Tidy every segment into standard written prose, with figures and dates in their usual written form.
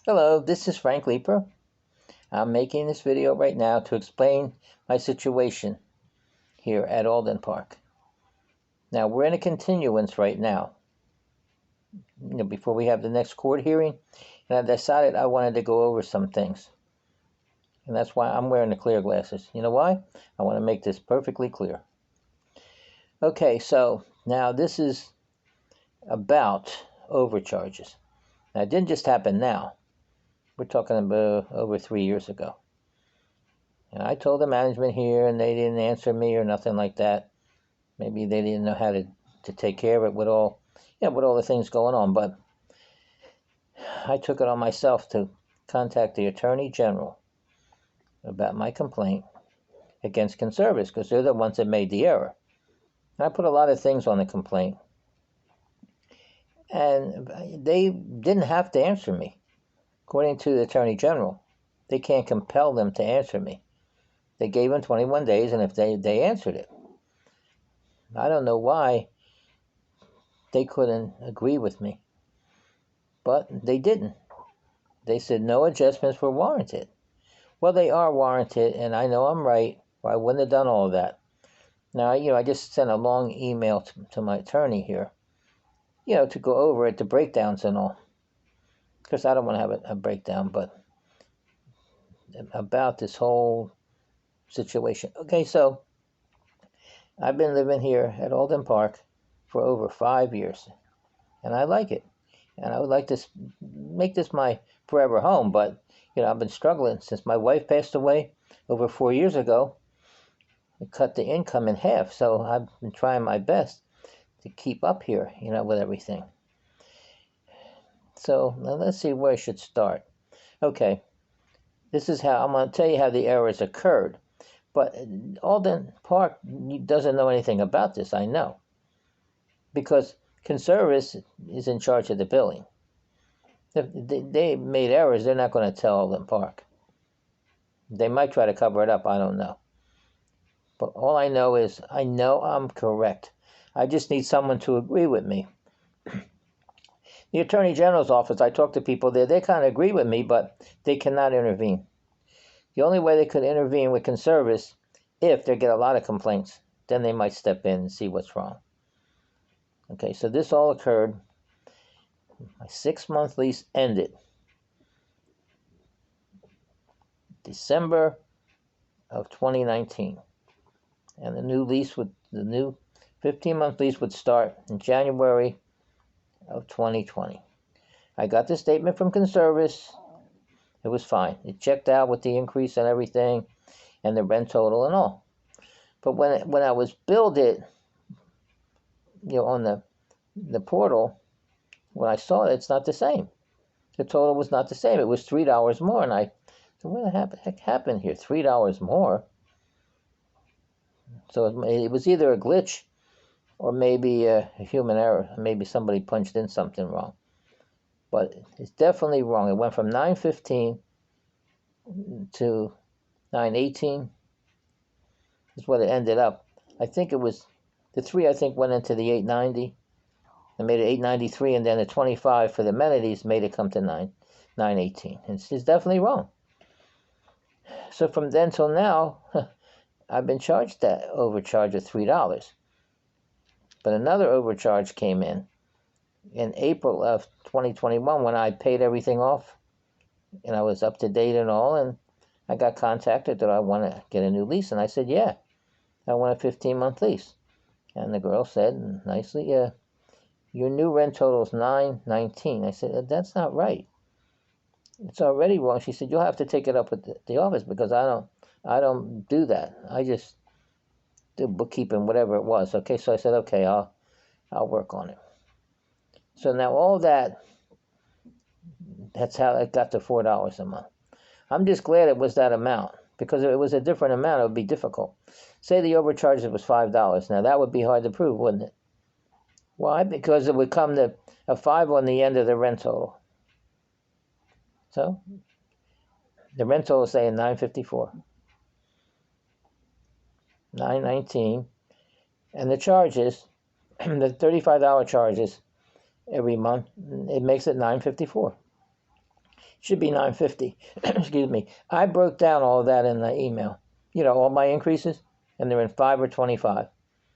Hello, this is Frank Leeper. I'm making this video right now to explain my situation here at Alden Park. Now, we're in a continuance right now, before we have the next court hearing, and I decided I wanted to go over some things. And that's why I'm wearing the clear glasses. You know why? I want to make this perfectly clear. Okay, so now this is about overcharges. Now, it didn't just happen now. We're talking about over 3 years ago. And I told the management here, and they didn't answer me or nothing like that. Maybe they didn't know how to take care of it with all the things going on. But I took it on myself to contact the Attorney General about my complaint against Conservice, because they're the ones that made the error. And I put a lot of things on the complaint, and they didn't have to answer me. According to the Attorney General, they can't compel them to answer me. They gave them 21 days, and if they answered it. I don't know why they couldn't agree with me, but they didn't. They said no adjustments were warranted. Well, they are warranted, and I know I'm right, or I wouldn't have done all of that. Now, I just sent a long email to my attorney here, to go over it, the breakdowns and all. Because I don't want to have a breakdown, but about this whole situation. Okay, so I've been living here at Alden Park for over 5 years, and I like it. And I would like to make this my forever home, but, I've been struggling since my wife passed away over 4 years ago. It cut the income in half, so I've been trying my best to keep up here, with everything. So now let's see where I should start. Okay, this is how I'm going to tell you how the errors occurred. But Alden Park doesn't know anything about this, I know. Because Conservice is in charge of the billing. If they made errors, they're not going to tell Alden Park. They might try to cover it up, I don't know. But all I know is, I know I'm correct. I just need someone to agree with me. The Attorney General's office, I talked to people there, they kind of agree with me, but they cannot intervene. The only way they could intervene with Conservice, if they get a lot of complaints, then they might step in and see what's wrong. Okay, so this all occurred. My 6-month lease ended December of 2019. And the new 15-month lease would start in January of 2020. I got the statement from Conservice. It was fine. It checked out with the increase and everything, and the rent total and all. But when I was billed it, on the portal, when I saw it, it's not the same. The total was not the same. It was $3 more, and I said, "What the heck happened here? $3 more?" So it was either a glitch, or maybe a human error. Maybe somebody punched in something wrong. But it's definitely wrong. It went from $9.15 to $9.18 is what it ended up. I think it was the 3. I think went into the $8.90. They made it $8.93, and then the 25 for the amenities made it come to $9.18. It's definitely wrong. So from then till now, I've been charged that overcharge of $3. But another overcharge came in April of 2021 when I paid everything off, and I was up to date and all, and I got contacted that I want to get a new lease, and I said, yeah, I want a 15-month lease. And the girl said nicely, your new rent total is $9.19. I said, that's not right. It's already wrong. She said, you'll have to take it up with the office, because I don't do that. I just do bookkeeping, whatever it was. Okay, so I said, okay, I'll work on it. So now all that's how it got to $4 a month. I'm just glad it was that amount, because if it was a different amount, it would be difficult. Say the overcharge was $5. Now that would be hard to prove, wouldn't it? Why? Because it would come to a 5 on the end of the rent total. So the rent total is saying $9.54, $9.19, and the charges, the $35 charges every month, it makes it $9.54. Should be 950. Excuse me. I broke down all of that in the email. All my increases, and they're in 5 or 25.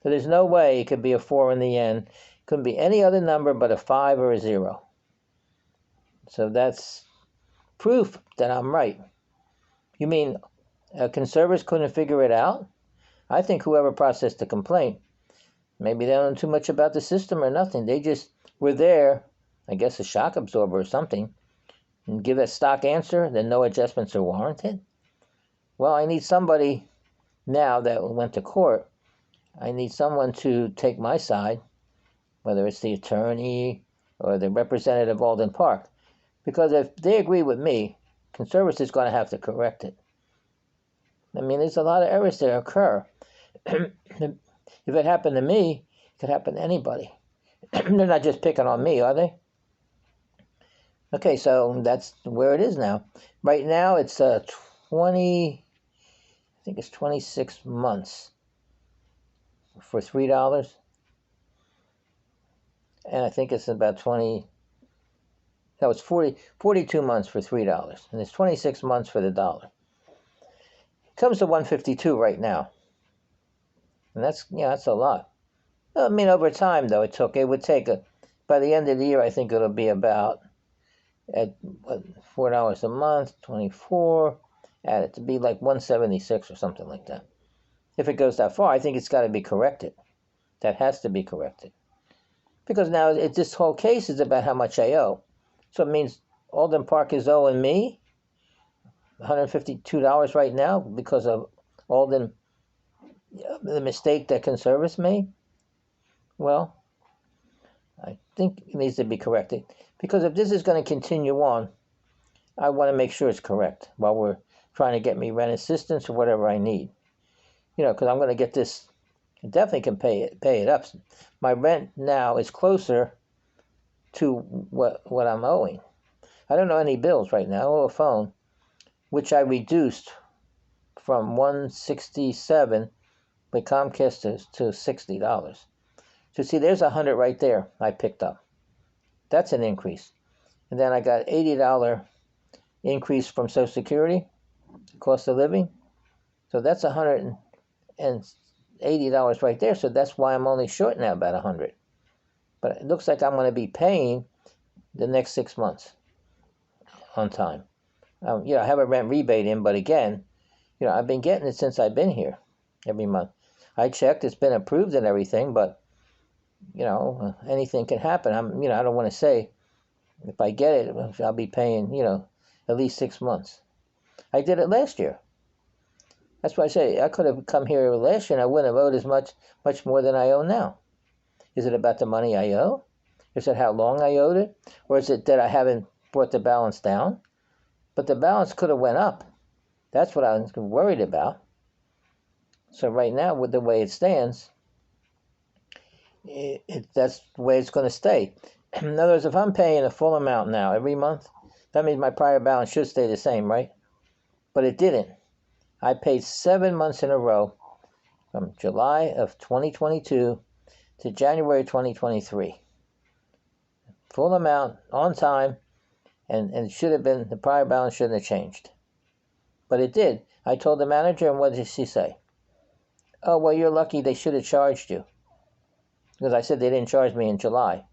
So there's no way it could be a 4 in the end. It couldn't be any other number but a 5 or a 0. So that's proof that I'm right. You mean Conservice couldn't figure it out? I think whoever processed the complaint, maybe they don't know too much about the system or nothing. They just were there, I guess a shock absorber or something, and give a stock answer, then no adjustments are warranted. Well, I need somebody now that went to court. I need someone to take my side, whether it's the attorney or the representative of Alden Park. Because if they agree with me, Conservice is going to have to correct it. I mean, there's a lot of errors that occur. If it happened to me, it could happen to anybody. They're not just picking on me, are they? Okay, so that's where it is now. Right now, it's 26 months for $3. And I think it's about 42 months for $3. And it's 26 months for the dollar. It comes to 152 right now. And that's a lot. I mean, over time, though, it would take by the end of the year, I think it'll be about at $4 a month, 24, add it to be like 176 or something like that. If it goes that far, I think it's got to be corrected. That has to be corrected. Because now this whole case is about how much I owe. So it means Alden Park is owing me $152 right now because of Alden, the mistake that Conservice made. Well, I think it needs to be corrected. Because if this is going to continue on, I want to make sure it's correct while we're trying to get me rent assistance or whatever I need. Because I'm going to get this, I definitely can pay it up. My rent now is closer to what I'm owing. I don't know any bills right now. I owe a phone, which I reduced from $167 with Comcast to $60. So see, there's $100 right there I picked up. That's an increase. And then I got $80 increase from Social Security, cost of living. So that's $180 right there. So that's why I'm only short now about $100. But it looks like I'm going to be paying the next 6 months on time. I have a rent rebate in, but again, I've been getting it since I've been here every month. I checked, it's been approved and everything, but anything can happen. I don't want to say if I get it, I'll be paying, at least 6 months. I did it last year. That's why I say I could have come here last year and I wouldn't have owed as much more than I owe now. Is it about the money I owe? Is it how long I owed it? Or is it that I haven't brought the balance down? But the balance could have went up. That's what I was worried about. So right now, with the way it stands, that's the way it's going to stay. In other words, if I'm paying a full amount now every month, that means my prior balance should stay the same, right? But it didn't. I paid 7 months in a row from July of 2022 to January 2023. Full amount, on time, and it should have been, the prior balance shouldn't have changed. But it did. I told the manager, and what did she say? Oh, well, you're lucky, they should have charged you. Because I said they didn't charge me in July. I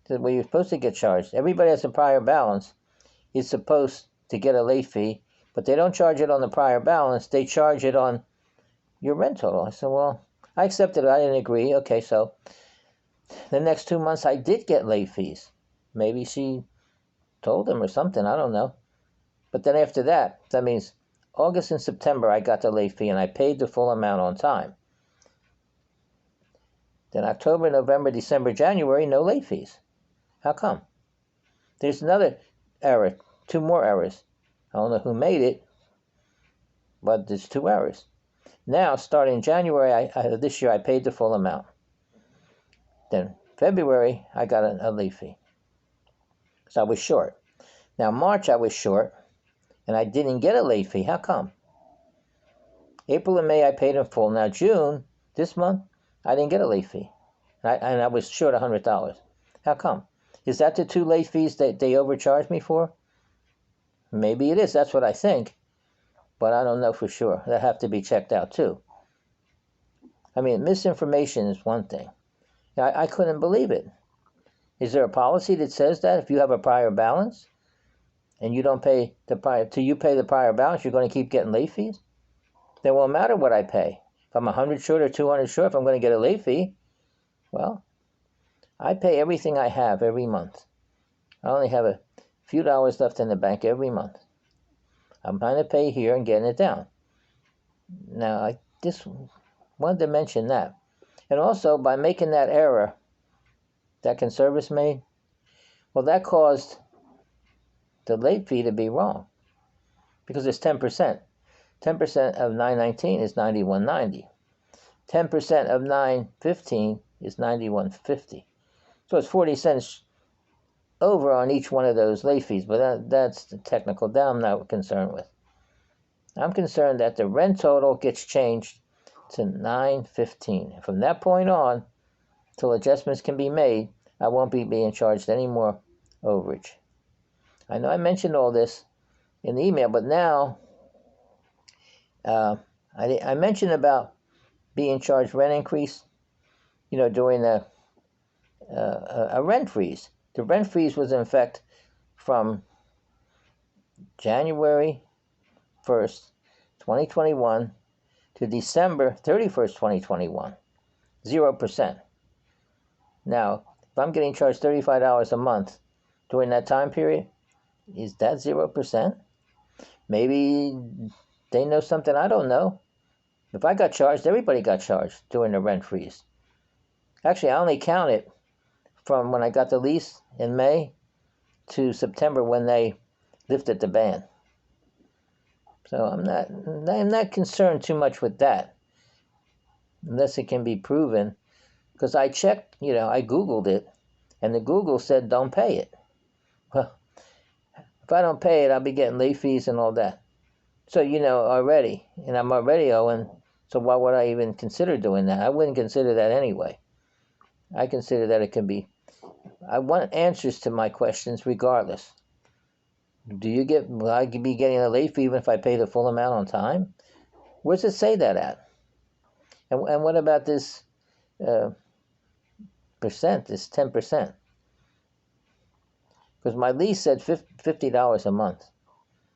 said, well, you're supposed to get charged. Everybody has a prior balance is supposed to get a late fee, but they don't charge it on the prior balance. They charge it on your rent total. I said, well, I accepted it. I didn't agree. Okay, so the next 2 months I did get late fees. Maybe she told them or something. I don't know. But then after that, that means August and September I got the late fee and I paid the full amount on time. Then October, November, December, January, no late fees. How come? There's another error, 2 more errors. I don't know who made it, but there's 2 errors. Now, starting January this year, I paid the full amount. Then February, I got a late fee. So I was short. Now, March, I was short, and I didn't get a late fee. How come? April and May, I paid in full. Now, June, this month, I didn't get a late fee. And I was short $100. How come? Is that the 2 late fees that they overcharged me for? Maybe it is. That's what I think. But I don't know for sure. That have to be checked out too. I mean, misinformation is one thing. I couldn't believe it. Is there a policy that says that if you have a prior balance and you don't pay the prior, till you pay the prior balance, you're going to keep getting late fees? Then it won't matter what I pay. If I'm 100 short or 200 short, if I'm going to get a late fee, well, I pay everything I have every month. I only have a few dollars left in the bank every month. I'm trying to pay here and getting it down. Now, I just wanted to mention that. And also, by making that error that Conservice made, well, that caused the late fee to be wrong. Because it's 10%. 10% of 919 is 91.90. 10% of 915 is 91.50. So it's 40 cents over on each one of those late fees, but that's the technical. That I'm not concerned with. I'm concerned that the rent total gets changed to $9.15. From that point on, till adjustments can be made, I won't be being charged any more overage. I know I mentioned all this in the email, but now I mentioned about being charged rent increase, during a rent freeze. The rent freeze was in effect from January 1st, 2021 to December 31st, 2021. 0%. Now, if I'm getting charged $35 a month during that time period, is that 0%? Maybe they know something I don't know. If I got charged, everybody got charged during the rent freeze. Actually, I only counted from when I got the lease in May to September when they lifted the ban. So I'm not concerned too much with that, unless it can be proven. Because I checked, I Googled it, and the Google said don't pay it. Well, if I don't pay it, I'll be getting late fees and all that. So already, and I'm already owing. So why would I even consider doing that? I wouldn't consider that anyway. I consider that it can be. I want answers to my questions regardless. Will I be getting a late fee even if I pay the full amount on time? Where's it say that at? And what about this percent, this 10%? Because my lease said $50 a month.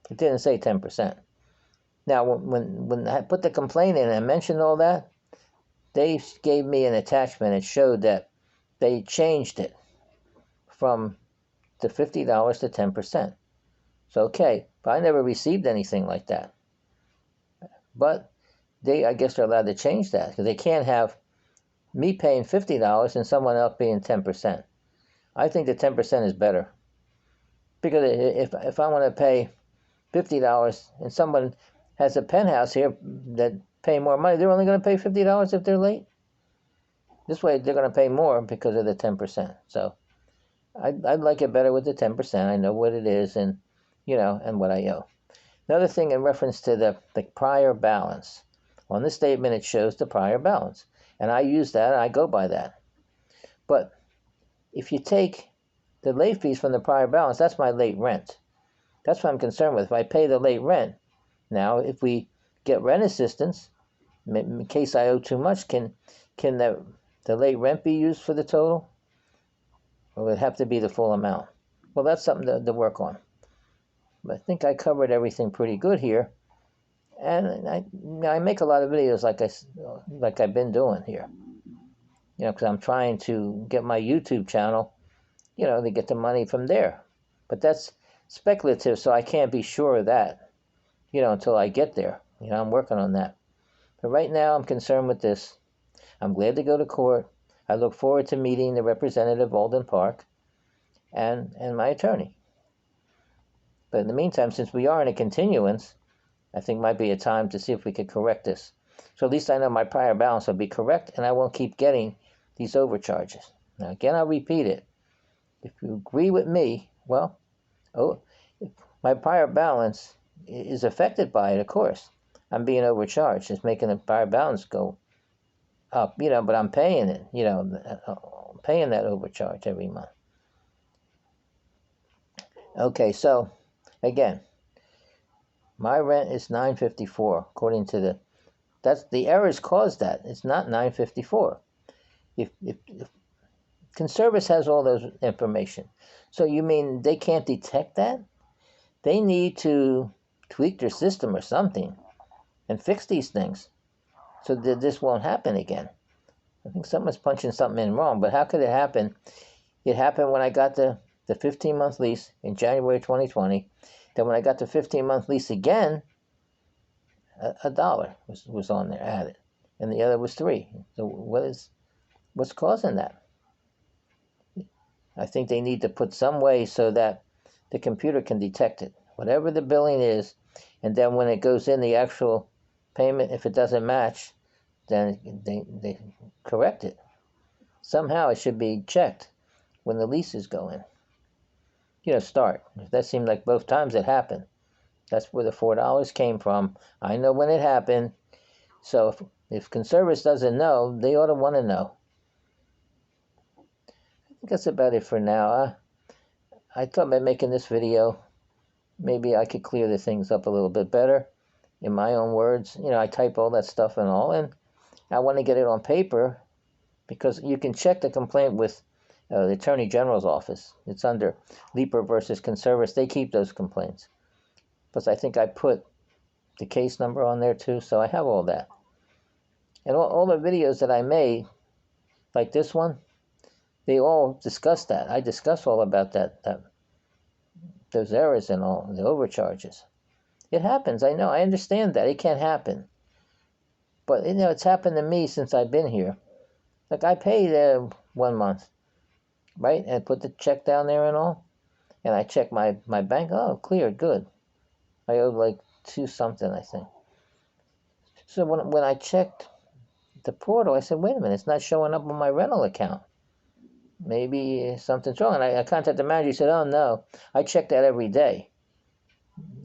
It didn't say 10%. Now, when I put the complaint in and mentioned all that, they gave me an attachment. It showed that they changed it from the $50 to 10%. So, okay, but I never received anything like that. But I guess they're allowed to change that, because they can't have me paying $50 and someone else paying 10%. I think the 10% is better. Because if I want to pay $50 and someone has a penthouse here that pay more money, they're only going to pay $50 if they're late. This way, they're going to pay more because of the 10%. So I'd like it better with the 10%. I know what it is and what I owe. Another thing in reference to the prior balance. On this statement, it shows the prior balance. And I use that, and I go by that. But if you take the late fees from the prior balance, that's my late rent. That's what I'm concerned with. If I pay the late rent, now if we get rent assistance, in case I owe too much, can the late rent be used for the total? Or would it have to be the full amount? Well, that's something to work on. But I think I covered everything pretty good here. And I make a lot of videos like I've been doing here. Because I'm trying to get my YouTube channel, to get the money from there. But that's speculative, so I can't be sure of that, until I get there. I'm working on that. But right now, I'm concerned with this. I'm glad to go to court. I look forward to meeting the representative of Alden Park and my attorney. But in the meantime, since we are in a continuance, I think might be a time to see if we could correct this. So at least I know my prior balance will be correct, and I won't keep getting these overcharges. Now, again, I'll repeat it. If you agree with me, well, my prior balance is affected by it, of course. I'm being overcharged. It's making the prior balance go up, but I'm paying it, paying that overcharge every month. Okay, so, again, My rent is $9.54 according to the. That's the errors caused that. It's not $9.54. If Conservice has all those information, so you mean they can't detect that? They need to tweak their system or something and fix these things so that this won't happen again. I think someone's punching something in wrong, but how could it happen? It happened when I got the 15-month lease in January 2020. Then when I got the 15-month lease again, a dollar was on there added, and the other was $3. So what's causing that? I think they need to put some way so that the computer can detect it, whatever the billing is, and then when it goes in the actual payment, if it doesn't match, then they correct it. Somehow it should be checked when the leases go in. Start. That seemed like both times it happened. That's where the $4 came from. I know when it happened. So if Conservice doesn't know, they ought to want to know. I think that's about it for now. I thought by making this video, maybe I could clear the things up a little bit better in my own words. I type all that stuff and all, and I want to get it on paper because you can check the complaint with the Attorney General's office. It's under Leeper versus Conservice. They keep those complaints. Plus, I think I put the case number on there too, so I have all that. And all the videos that I made, like this one, they all discuss that. I discuss all about that those errors and all, the overcharges. It happens, I know, I understand that. It can't happen. But, it's happened to me since I've been here. Like, I paid 1 month, right? And put the check down there and all. And I checked my bank. Oh, cleared, good. I owed like 2 something, I think. So when I checked the portal, I said, wait a minute, it's not showing up on my rental account. Maybe something's wrong. And I contacted the manager. He said, oh, no. I check that every day.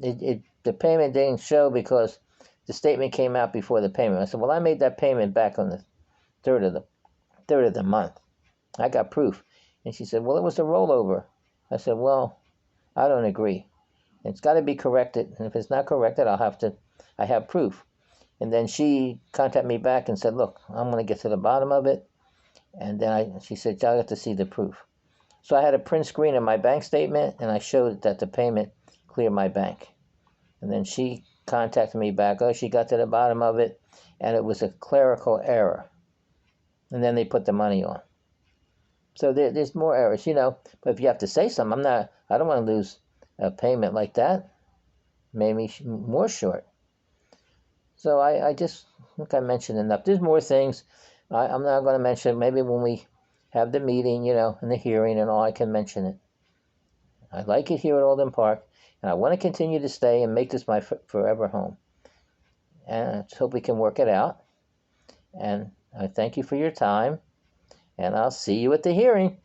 The payment didn't show because the statement came out before the payment. I said, well, I made that payment back on the third of the month. I got proof. And she said, well, it was a rollover. I said, well, I don't agree. It's got to be corrected. And if it's not corrected, I have proof. And then she contacted me back and said, look, I'm going to get to the bottom of it. And then she said, I got to see the proof. So I had a print screen of my bank statement, and I showed that the payment cleared my bank. And then she contacted me back. Oh, she got to the bottom of it, and it was a clerical error. And then they put the money on. So there's more errors, But if you have to say something, I don't want to lose a payment like that. Maybe more short. So I just think I mentioned enough. There's more things. I'm not going to mention it. Maybe when we have the meeting, and the hearing and all, I can mention it. I like it here at Alden Park, and I want to continue to stay and make this my forever home. And I just hope we can work it out. And I thank you for your time, and I'll see you at the hearing.